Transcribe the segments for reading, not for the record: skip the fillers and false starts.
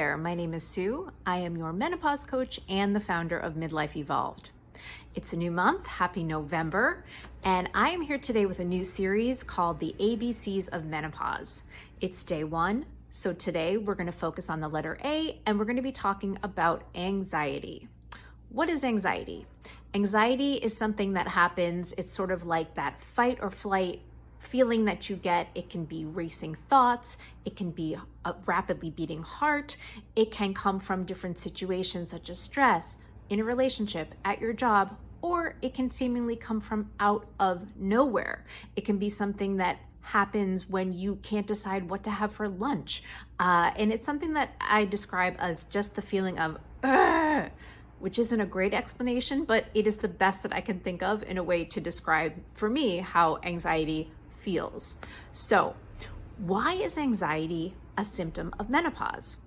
there, my name is Sue. I am your menopause coach and the founder of Midlife Evolved. It's a new month, happy November, and I am here today with a new series called the ABCs of Menopause. It's day one, so today we're going to focus on the letter A and we're going to be talking about anxiety. What is anxiety? Anxiety is something that happens, it's sort of like that fight or flight feeling that you get. It can be racing thoughts, it can be a rapidly beating heart, it can come from different situations such as stress, in a relationship, at your job, or it can seemingly come from out of nowhere. It can be something that happens when you can't decide what to have for lunch. And it's something that I describe as just the feeling of, "Ugh," which isn't a great explanation, but it is the best that I can think of in a way to describe, for me, how anxiety feels. So, why is anxiety a symptom of menopause?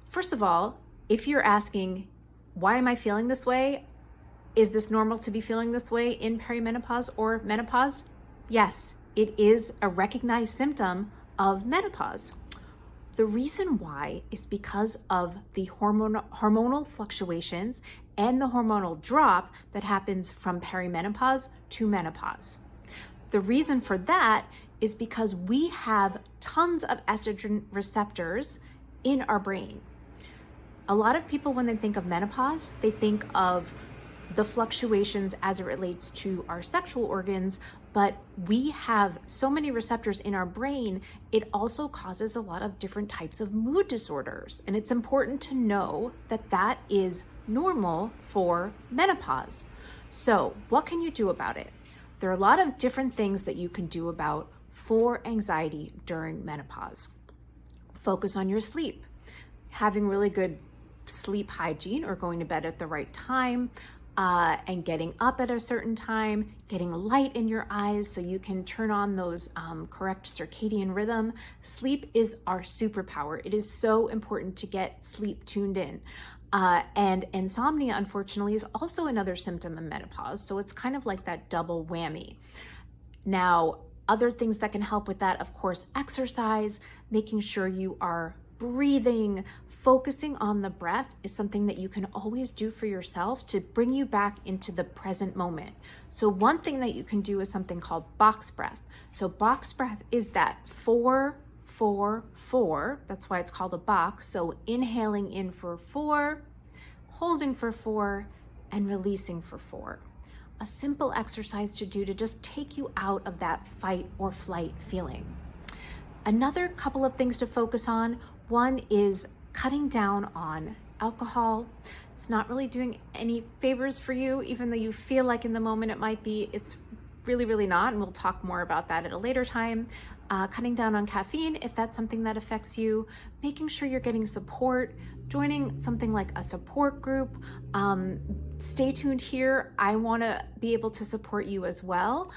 First of all, if you're asking, why am I feeling this way? Is this normal to be feeling this way in perimenopause or menopause? Yes, it is a recognized symptom of menopause. The reason why is because of the hormonal fluctuations and the hormonal drop that happens from perimenopause to menopause. The reason for that is because we have tons of estrogen receptors in our brain. A lot of people, when they think of menopause, they think of the fluctuations as it relates to our sexual organs, but we have so many receptors in our brain, it also causes a lot of different types of mood disorders. And it's important to know that that is normal for menopause. So what can you do about it? There are a lot of different things that you can do for anxiety during menopause. Focus on your sleep. Having really good sleep hygiene, or going to bed at the right time, and getting up at a certain time, getting light in your eyes so you can turn on those correct circadian rhythm. Sleep is our superpower. It is so important to get sleep tuned in. And insomnia, unfortunately, is also another symptom of menopause. So it's kind of like that double whammy. Now, other things that can help with that, of course, exercise, making sure you are breathing, focusing on the breath is something that you can always do for yourself to bring you back into the present moment. So one thing that you can do is something called box breath. So box breath is that 4-4-4. That's why it's called a box. So inhaling in for 4, holding for 4, and releasing for 4. A simple exercise to do to just take you out of that fight or flight feeling. Another couple of things to focus on. One is cutting down on alcohol. It's not really doing any favors for you, even though you feel like in the moment it might be. It's really, really not, and we'll talk more about that at a later time. Cutting down on caffeine, if that's something that affects you. Making sure you're getting support, joining something like a support group. Stay tuned here. I want to be able to support you as well.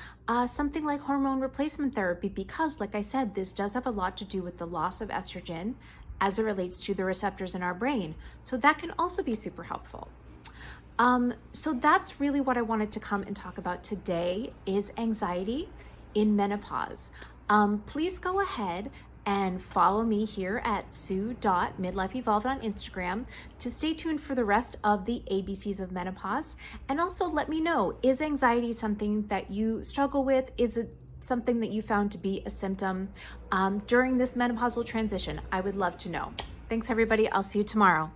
Something like hormone replacement therapy, because like I said, this does have a lot to do with the loss of estrogen as it relates to the receptors in our brain. So that can also be super helpful. So that's really what I wanted to come and talk about today, is anxiety in menopause. Please go ahead and follow me here at sue.midlifeevolved on Instagram to stay tuned for the rest of the ABCs of Menopause. And also let me know, is anxiety something that you struggle with? Is it something that you found to be a symptom during this menopausal transition? I would love to know. Thanks everybody. I'll see you tomorrow.